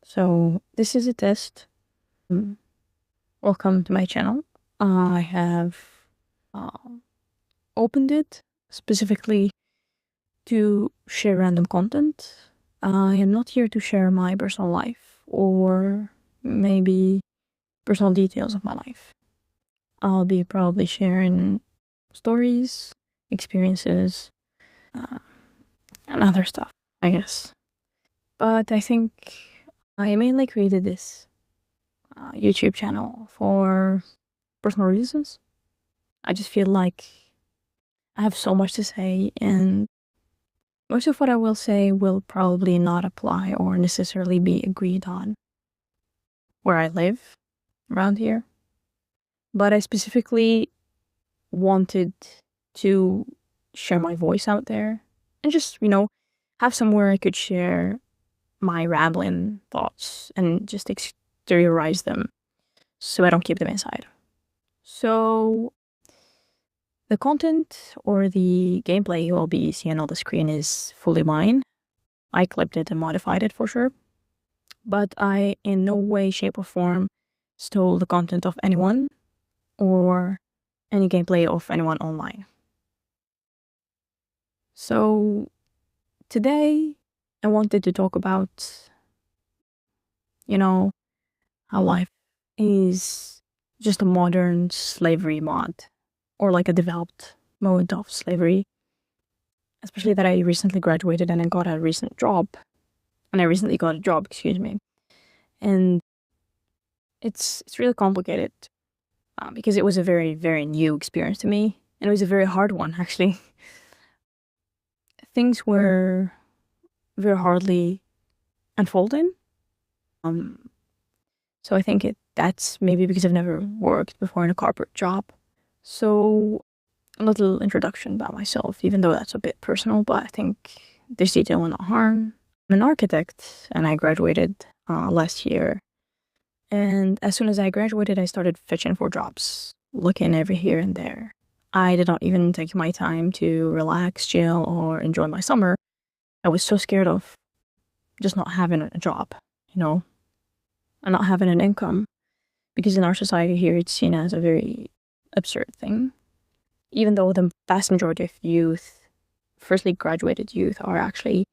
So this is a test. Mm, Welcome to my channel. I have uh, opened it specifically to share random content. I am not here to share my personal life or maybe personal details of my life. I'll be probably sharing stories, experiences, uh, and other stuff, I guess. But I think I mainly created this YouTube channel for personal reasons. I just feel like I have so much to say, and most of what I will say will probably not apply or necessarily be agreed on where I live around here. But I specifically wanted to share my voice out there and just, have somewhere I could share my rambling thoughts and just exteriorize them so I don't keep them inside. So the content or the gameplay you will be seeing on the screen is fully mine. I clipped it and modified it for sure, but I in no way, shape, or form stole the content of anyone or any gameplay of anyone online. So today I wanted to talk about, how life is just a modern slavery mod or like a developed mode of slavery, especially that I recently graduated and I got a recent job. And I recently got a job, excuse me. And it's really complicated because it was a very, very new experience to me. And it was a very hard one, actually. Things were very hardly unfolding. Um, so I think that's maybe because I've never worked before in a corporate job. So a little introduction about myself, even though that's a bit personal, but I think this detail will not harm. I'm an architect and I graduated last year. And as soon as I graduated, I started fetching for jobs, looking every here and there. I did not even take my time to relax, chill, or enjoy my summer. I was so scared of just not having a job, and not having an income. Because in our society here, it's seen as a very absurd thing. Even though the vast majority of youth, firstly graduated youth, are actually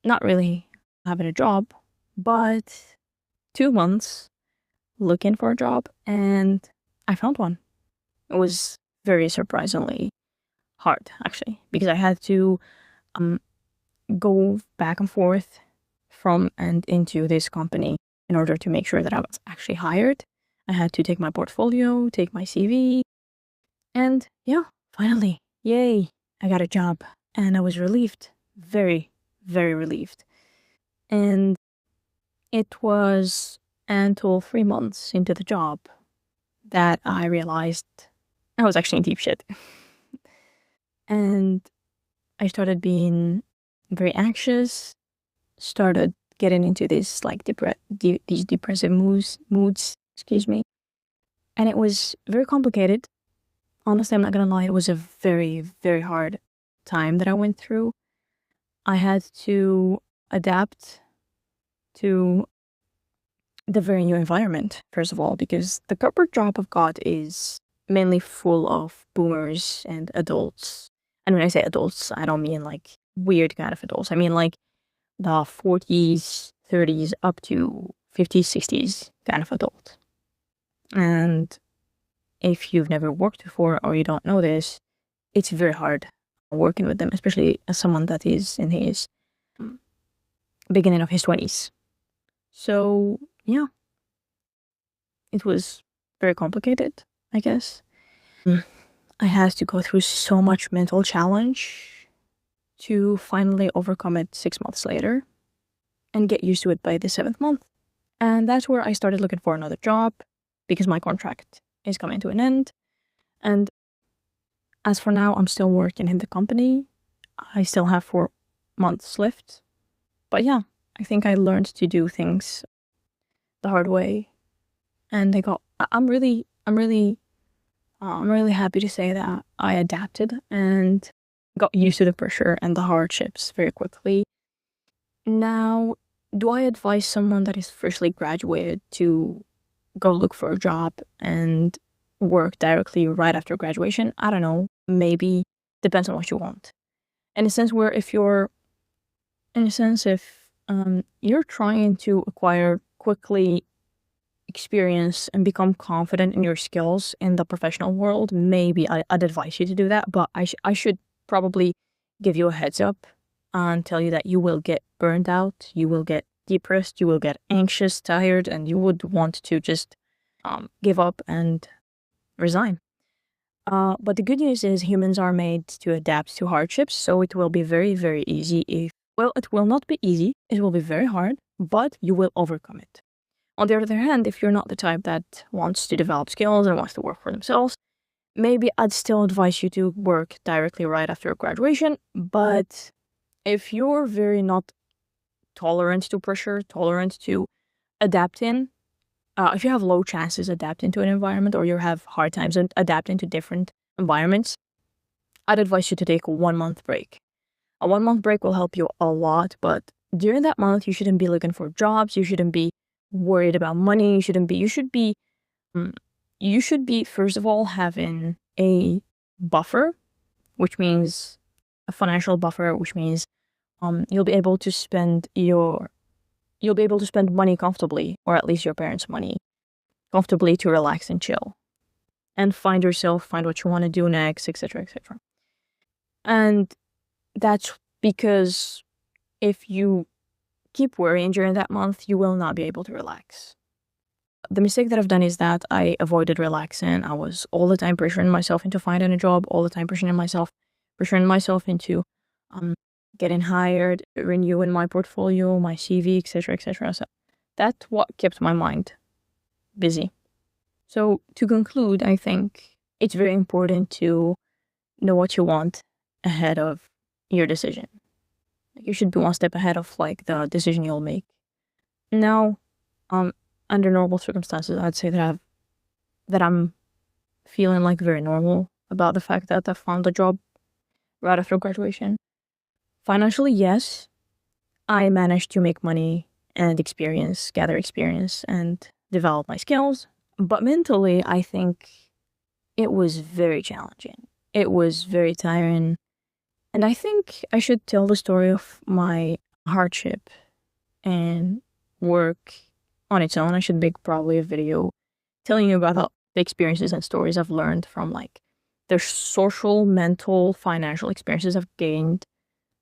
not really having a job, but 2 months looking for a job and I found one. It was very surprisingly hard, actually, because I had to um, go back and forth from and into this company in order to make sure that I was actually hired. I had to take my portfolio, take my CV, and yeah, finally, yay, I got a job. And I was relieved, very, very relieved. And it was until 3 months into the job that I realized I was actually in deep shit. And I started being very anxious, started getting into this like these depressive moods, excuse me. And it was very complicated. Honestly, I'm not gonna lie, it was a very, very hard time that I went through. I had to adapt to the very new environment, first of all, because the corporate job I've got is mainly full of boomers and adults. And when I say adults, I don't mean like weird kind of adults. I mean like the 40s, 30s, up to 50s, 60s kind of adult. And if you've never worked before or you don't know this, it's very hard working with them, especially as someone that is in his beginning of his 20s. So, yeah, it was very complicated, I guess. I had to go through so much mental challenge to finally overcome it 6 months later and get used to it by the 7th month. And that's where I started looking for another job because my contract is coming to an end. And as for now, I'm still working in the company. I still have 4 months left. But yeah, I think I learned to do things the hard way. And I'm really happy to say that I adapted and got used to the pressure and the hardships very quickly. Now, do I advise someone that is freshly graduated to go look for a job and work directly right after graduation? I don't know. Maybe. Depends on what you want. In a sense where if you're, in a sense, if you're trying to acquire quickly experience and become confident in your skills in the professional world, maybe I'd advise you to do that. But I should probably give you a heads up and tell you that you will get burned out, you will get depressed, you will get anxious, tired, and you would want to just give up and resign. But the good news is humans are made to adapt to hardships, so it will be very, very easy if, well, it will not be easy, it will be very hard, but you will overcome it. On the other hand, if you're not the type that wants to develop skills and wants to work for themselves, maybe I'd still advise you to work directly right after graduation. But if you're very not tolerant to pressure, tolerant to adapting, if you have low chances adapting to an environment or you have hard times adapting to different environments, I'd advise you to take a 1 month break. A 1 month break will help you a lot, but during that month, you shouldn't be looking for jobs. You shouldn't be worried about money. You should be, first of all, having a buffer, which means a financial buffer, which means you'll be able to spend money comfortably, or at least your parents' money comfortably to relax and chill and find yourself, find what you want to do next, etc., etc. And that's because if you keep worrying during that month, you will not be able to relax. The mistake that I've done is that I avoided relaxing. I was all the time pressuring myself into finding a job, all the time pressuring myself into getting hired, renewing my portfolio, my CV, etc., etc. So that's what kept my mind busy. So to conclude, I think it's very important to know what you want ahead of your decision. You should be one step ahead of like the decision you'll make. Now, under normal circumstances, I'd say that I'm feeling like very normal about the fact that I found a job right after graduation. Financially, yes, I managed to make money and gather experience and develop my skills. But mentally, I think it was very challenging. It was very tiring. And I think I should tell the story of my hardship and work on its own. I should make probably a video telling you about the experiences and stories I've learned from like the social, mental, financial experiences I've gained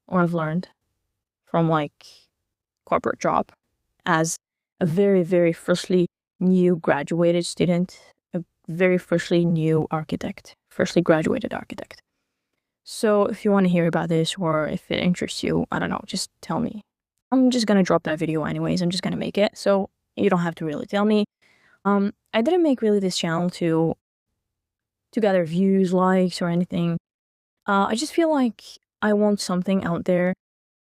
or I've learned from like corporate job as a very, very freshly new graduated student, a very freshly new architect, freshly graduated architect. So if you want to hear about this or if it interests you, I don't know, just tell me. I'm just gonna drop that video anyways. I'm just gonna make it, so you don't have to really tell me. I didn't make really this channel to gather views, likes, or anything. I just feel like I want something out there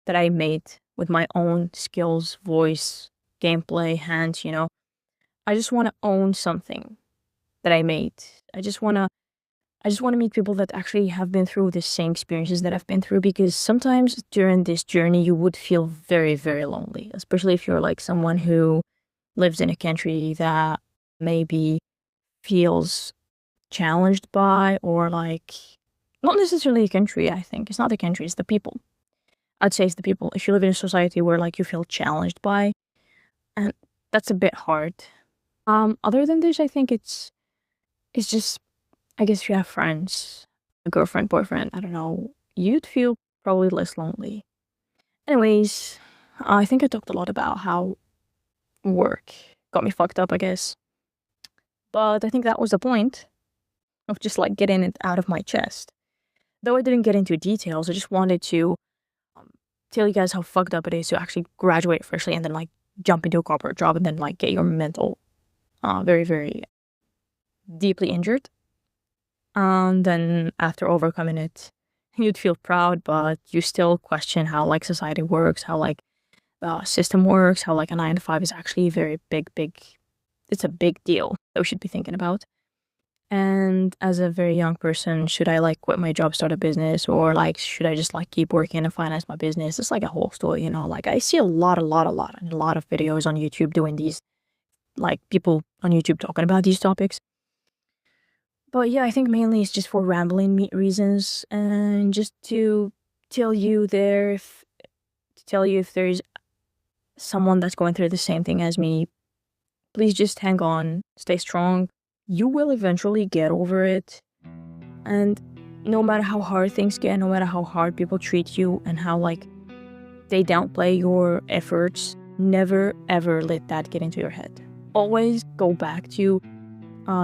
that I made with my own skills, voice, gameplay, hands, you know. I just want to own something that I made. I just want to meet people that actually have been through the same experiences that I've been through, because sometimes during this journey you would feel very, very lonely, especially if you're like someone who lives in a country that maybe feels challenged by, or like, not necessarily a country, I think. It's not the country, it's the people. I'd say it's the people. If you live in a society where like you feel challenged by, and that's a bit hard. Other than this, I think it's just, I guess if you have friends, a girlfriend, boyfriend, I don't know, you'd feel probably less lonely. Anyways, I think I talked a lot about how work got me fucked up, I guess. But I think that was the point of just like getting it out of my chest. Though I didn't get into details, I just wanted to tell you guys how fucked up it is to actually graduate freshly and then like jump into a corporate job and then like get your mental very, very deeply injured. And then after overcoming it, you'd feel proud, but you still question how like society works, how like the system works, how like a 9 to 5 is actually very big, it's a big deal that we should be thinking about. And as a very young person, should I like quit my job, start a business, or like should I just like keep working and finance my business? It's like a whole story, you know. Like I see a lot of videos on YouTube doing these, like people on YouTube talking about these topics. But yeah, I think mainly it's just for rambling reasons and just to tell you if there's someone that's going through the same thing as me, please just hang on, stay strong. You will eventually get over it. And no matter how hard things get, no matter how hard people treat you and how like they downplay your efforts, never ever let that get into your head. Always go back to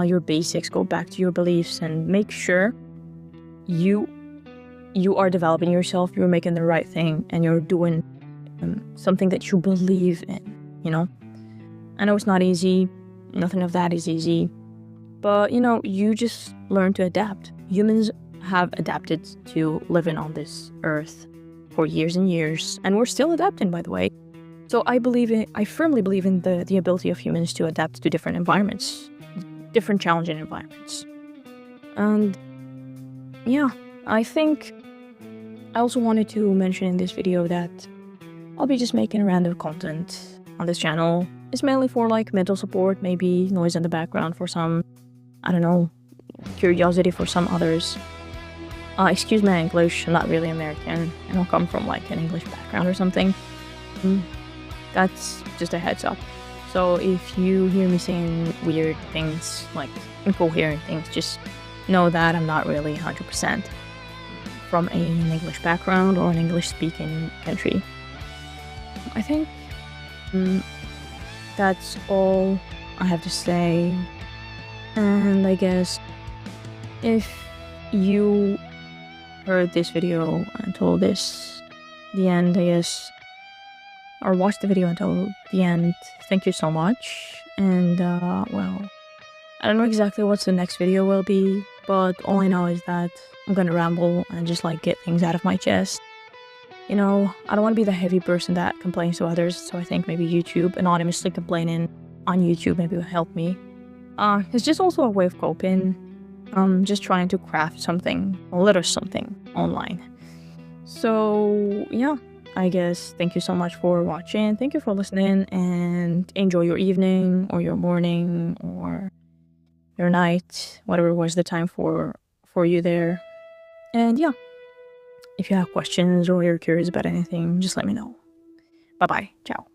your basics, go back to your beliefs, and make sure you are developing yourself, you're making the right thing, and you're doing something that you believe in, you know? I know it's not easy, nothing of that is easy, but you know, you just learn to adapt. Humans have adapted to living on this earth for years and years, and we're still adapting, by the way. So I firmly believe in the ability of humans to adapt to different environments, different challenging environments. And yeah, I think I also wanted to mention in this video that I'll be just making random content on this channel. It's mainly for like mental support, maybe noise in the background for some, I don't know, curiosity for some others. Excuse my English, I'm not really American. I don't come from like an English background or something. That's just a heads up. So if you hear me saying weird things, like incoherent things, just know that I'm not really 100% from an English background or an English-speaking country. I think that's all I have to say. And I guess if you heard this video until the end, I guess, or watched the video until the end, thank you so much. And well, I don't know exactly what the next video will be, but all I know is that I'm gonna ramble and just like get things out of my chest. You know, I don't want to be the heavy person that complains to others, so I think maybe YouTube, anonymously complaining on YouTube maybe will help me. It's just also a way of coping. Just trying to craft something, a little something online. So yeah, I guess thank you so much for watching. Thank you for listening, and enjoy your evening or your morning or your night, whatever was the time for you there. And yeah, if you have questions or you're curious about anything, just let me know. Bye bye. Ciao.